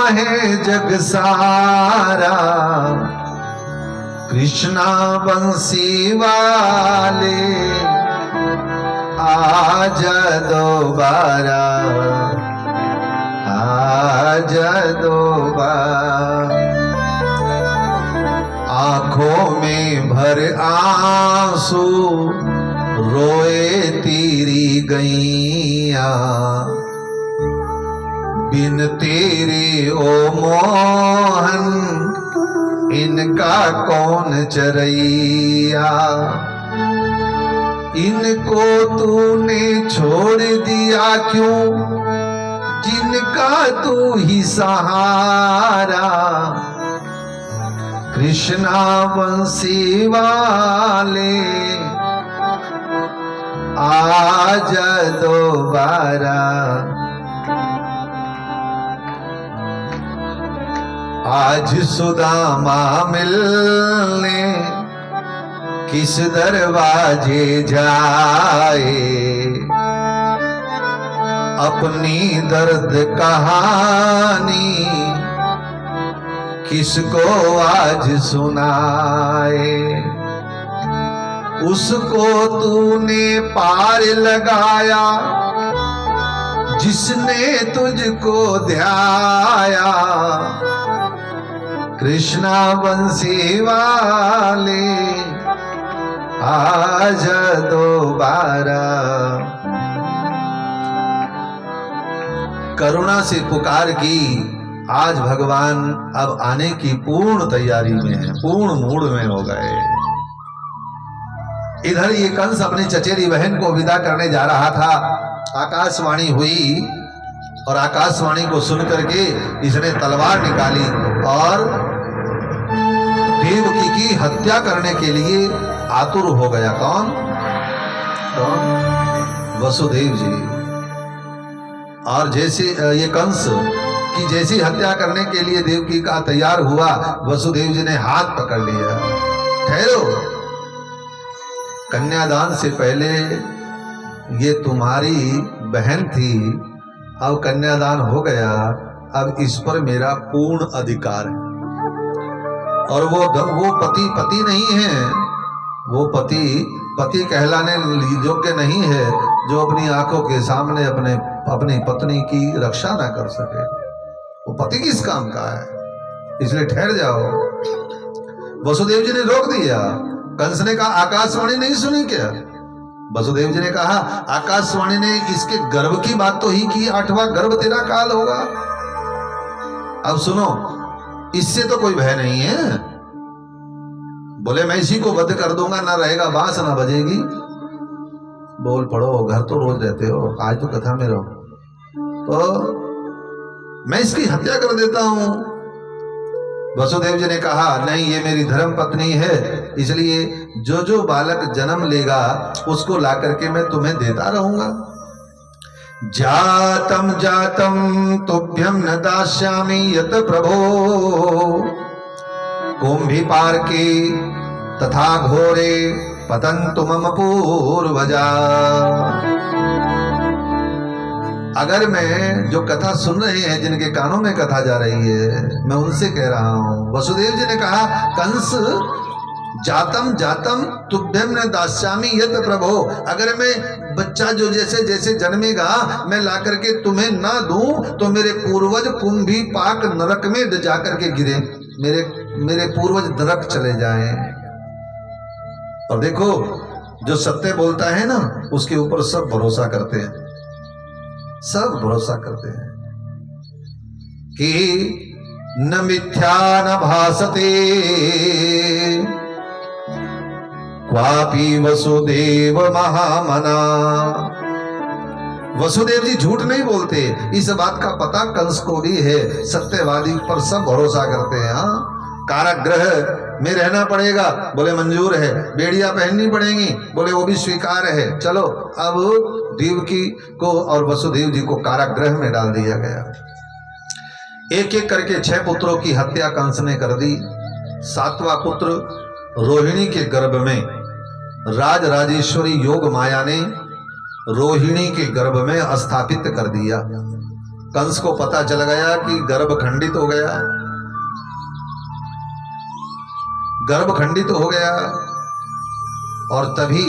है जग सारा, कृष्णा बंसी वाले आजा दोबारा, आजा दोबारा। आंखों में भर आंसू रोए तेरी गैया, बिन तेरे ओ मोहन इनका कौन चरैया। इनको तूने छोड़ दिया क्यों, जिनका तू ही सहारा। कृष्णा बंसी वाले आजा दोबारा। आज सुदामा मिलने किस दरवाजे जाए, अपनी दर्द कहानी किसको आज सुनाए। उसको तूने पार लगाया जिसने तुझको ध्याया। कृष्णा बंसी वाले आजा दोबारा। करुणा से पुकार की, आज भगवान अब आने की पूर्ण तैयारी में है, पूर्ण मूड में हो गए। इधर ये कंस अपनी चचेरी बहन को विदा करने जा रहा था। आकाशवाणी हुई और आकाशवाणी को सुनकर के इसने तलवार निकाली और देवकी की हत्या करने के लिए आतुर हो गया। कौन? वसुदेव जी। और जैसे ये कंस की जैसी हत्या करने के लिए देवकी का तैयार हुआ, वसुदेव जी ने हाथ पकड़ लिया। ठहरो, कन्यादान से पहले ये तुम्हारी बहन थी, अब कन्यादान हो गया, अब इस पर मेरा पूर्ण अधिकार है। और वो पति नहीं है, वो पति कहलाने योग्य नहीं है जो अपनी आंखों के सामने अपनी पत्नी की रक्षा ना कर सके। वो पति किस काम का है, इसलिए ठहर जाओ। वसुदेव जी ने रोक दिया। कंस ने कहा आकाशवाणी नहीं सुनी क्या? वसुदेव जी ने कहा आकाशवाणी ने इसके गर्भ की बात तो ही की, 8वां गर्भ तेरा काल होगा। अब सुनो, इससे तो कोई भय नहीं है। बोले मैं इसी को वध कर दूंगा, ना रहेगा बांस ना बजेगी। बोल पड़ो, घर तो रोज रहते हो, आज तो कथा में रहो, तो मैं इसकी हत्या कर देता हूं। वसुदेव जी ने कहा नहीं, ये मेरी धर्म पत्नी है, इसलिए जो जो बालक जन्म लेगा उसको ला करके मैं तुम्हें देता रहूंगा। जातम जातम तुभ्यम न दास्यामि यत प्रभो, कुंभी पार के तथा घोरे पतंतु मम पूर्वजा। अगर मैं जो कथा सुन रहे हैं, जिनके कानों में कथा जा रही है, मैं उनसे कह रहा हूं। वसुदेव जी ने कहा कंस जातम जातम तुभ्यम न दास्यामि यत प्रभो, अगर मैं बच्चा जो जैसे जैसे जन्मेगा मैं ला करके तुम्हें ना दूं तो मेरे पूर्वज कुंभी पाक नरक में जा करके गिरे, मेरे पूर्वज नरक चले जाएं। और देखो, जो सत्य बोलता है ना उसके ऊपर सब भरोसा करते हैं, सब भरोसा करते हैं कि न मिथ्या न भासते क्वापि वसुदेव महामना। वसुदेव जी झूठ नहीं बोलते, इस बात का पता कंस को भी है। सत्यवादी पर सब भरोसा करते हैं। हाँ, कारागृह में रहना पड़ेगा, बोले मंजूर है। बेड़ियां पहननी पड़ेंगी, बोले वो भी स्वीकार है। चलो, अब देवकी को और वसुदेव जी को कारागृह में डाल दिया गया। एक एक करके 6 पुत्रों की हत्या कंस ने कर दी। 7वां पुत्र रोहिणी के गर्भ में राज राजेश्वरी योग माया ने रोहिणी के गर्भ में स्थापित कर दिया। कंस को पता चल गया कि गर्भ खंडित हो गया, गर्भ खंडित हो गया। और तभी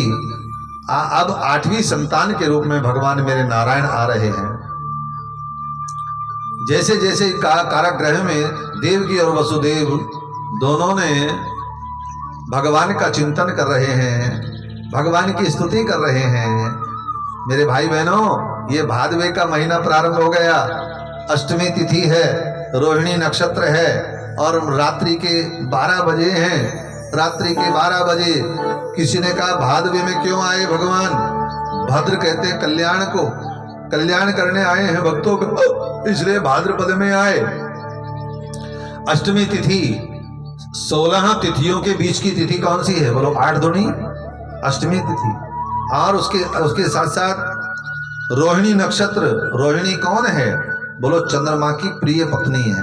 अब 8वीं संतान के रूप में भगवान मेरे नारायण आ रहे हैं। जैसे जैसे कारागृह में देवकी और वसुदेव दोनों ने भगवान का चिंतन कर रहे हैं, भगवान की स्तुति कर रहे हैं। मेरे भाई बहनों, ये भादवे का महीना प्रारंभ हो गया, अष्टमी तिथि है, रोहिणी नक्षत्र है और रात्रि के 12 बजे हैं। रात्रि के 12 बजे किसी ने कहा भादवे में क्यों आए भगवान? भद्र कहते हैं कल्याण को, कल्याण करने आए हैं भक्तों को, इसलिए भाद्रपद में आए। अष्टमी तिथि 16 तिथियों के बीच की तिथि कौन सी है? बोलो 8 दूनी अष्टमी तिथि। और उसके साथ साथ रोहिणी नक्षत्र। रोहिणी कौन है? बोलो चंद्रमा की प्रिय पत्नी है।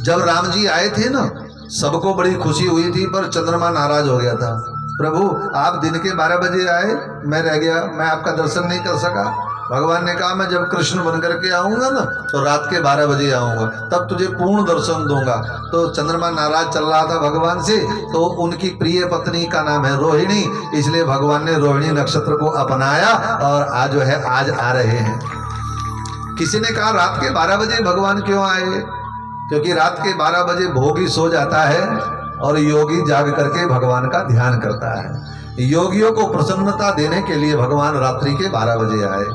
जब राम जी आए थे ना, सबको बड़ी खुशी हुई थी, पर चंद्रमा नाराज हो गया था। प्रभु आप दिन के 12 बजे आए, मैं रह गया, मैं आपका दर्शन नहीं कर सका। भगवान ने कहा मैं जब कृष्ण बन करके आऊंगा ना तो रात के 12 बजे आऊंगा, तब तुझे पूर्ण दर्शन दूंगा। तो चंद्रमा नाराज चल रहा था भगवान से, तो उनकी प्रिय पत्नी का नाम है रोहिणी, इसलिए भगवान ने रोहिणी नक्षत्र को अपनाया और आज जो है आज आ रहे हैं। किसी ने कहा रात के 12 बजे भगवान क्यों आए? क्योंकि रात के 12 बजे भोगी सो जाता है और योगी जाग करके भगवान का ध्यान करता है। योगियों को प्रसन्नता देने के लिए भगवान रात्रि के 12 बजे आए।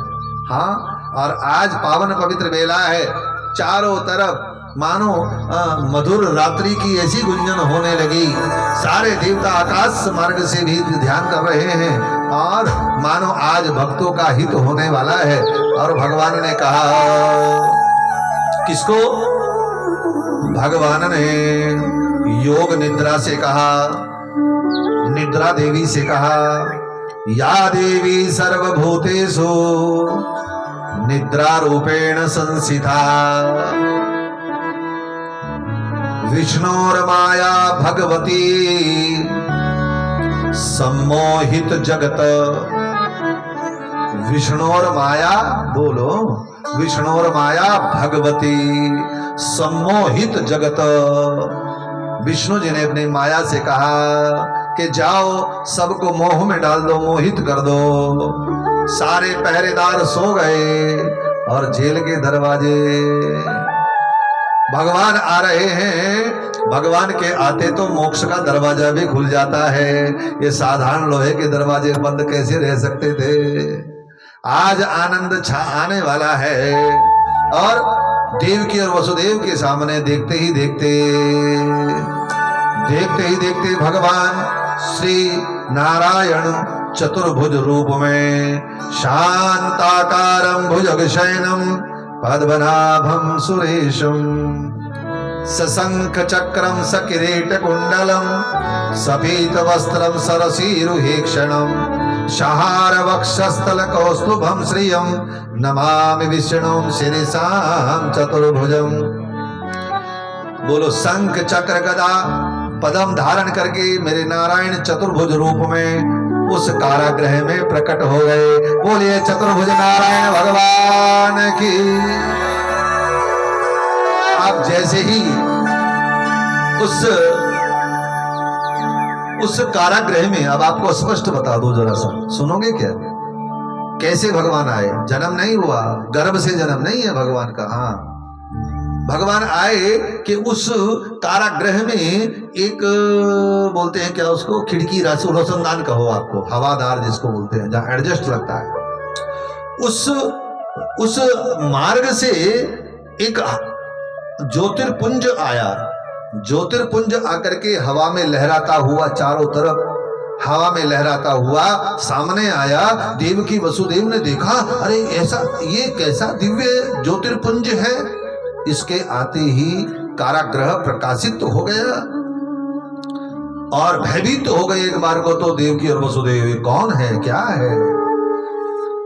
हाँ, और आज पावन पवित्र बेला है, चारों तरफ मानो मधुर रात्रि की ऐसी गुंजन होने लगी, सारे देवता आकाश मार्ग से भी ध्यान कर रहे हैं और मानो आज भक्तों का हित होने वाला है। और भगवान ने कहा, किसको? भगवान ने योग निद्रा से कहा, निद्रा देवी से कहा, या देवी सर्वभूतेषु निद्रा रूपेण संस्थिता विष्णोर्माया भगवती सम्मोहित जगत। विष्णोर्माया, बोलो विष्णोर्माया भगवती सम्मोहित जगत। विष्णु जी ने अपनी माया से कहा कि जाओ सबको मोह में डाल दो, मोहित कर दो। सारे पहरेदार सो गए और जेल के दरवाजे, भगवान आ रहे हैं। भगवान के आते तो मोक्ष का दरवाजा भी खुल जाता है, ये साधारण लोहे के दरवाजे बंद कैसे रह सकते थे? आज आनंद आने वाला है। और देवकी और वसुदेव के सामने देखते ही देखते भगवान श्री नारायण चतुर्भुज रूप में शांताकारं भुजगशयनं पद्मनाभं सुरेशं सशंख चक्रं सकिरीट कुंडलं सपीत वस्त्रं सरसीरुहेक्षणं शहार वक्षस्थल कौस्तुभं श्रियं नमामि विष्णुं शिरसां चतुर्भुजं। बोलो शंख चक्र गदा पदम धारण करके मेरे नारायण चतुर्भुज रूप में उस कारागृह में प्रकट हो गए। बोलिए चतुर्भुज नारायण भगवान की। आप जैसे ही उस कारागृह में, अब आपको स्पष्ट बता दो, जरा सा सुनोगे क्या? कैसे भगवान आए? जन्म नहीं हुआ, गर्भ से जन्म नहीं है भगवान का। हाँ, भगवान आए कि उस कारागृह में एक बोलते हैं क्या उसको, खिड़की रोशनदान कहो आपको, हवादार जिसको बोलते हैं, जहां एडजस्ट लगता है, उस मार्ग से एक ज्योतिर्पुंज आया। ज्योतिर्पुंज आकर के हवा में लहराता हुआ, चारों तरफ हवा में लहराता हुआ सामने आया। देवकी वसुदेव ने देखा, अरे ऐसा ये कैसा दिव्य ज्योतिर्पुंज है। इसके आते ही कारागृह प्रकाशित हो गया और भयभीत हो गए एक बार को तो देवकी और वसुदेव, कौन है, क्या है?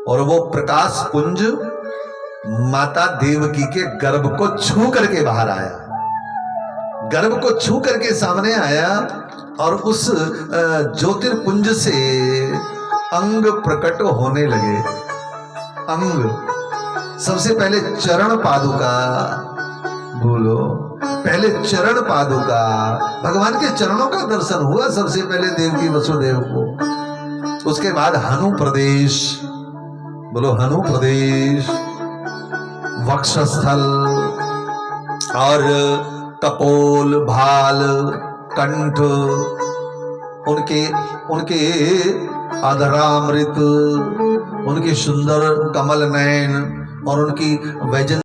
और वो प्रकाश पुंज माता देवकी के गर्भ को छू करके बाहर आया, गर्भ को छू करके सामने आया और उस ज्योतिर्पुंज से अंग प्रकट होने लगे। अंग सबसे पहले चरण पादुका, बोलो, पहले चरण पादुका, भगवान के चरणों का दर्शन हुआ सबसे पहले देवकी वसुदेव को। उसके बाद हनु प्रदेश, बोलो हनु प्रदेश, वक्षस्थल और कपोल, भाल, कंठ, उनके उनके अधरामृत, उनके सुंदर कमल नयन और उनकी वैजन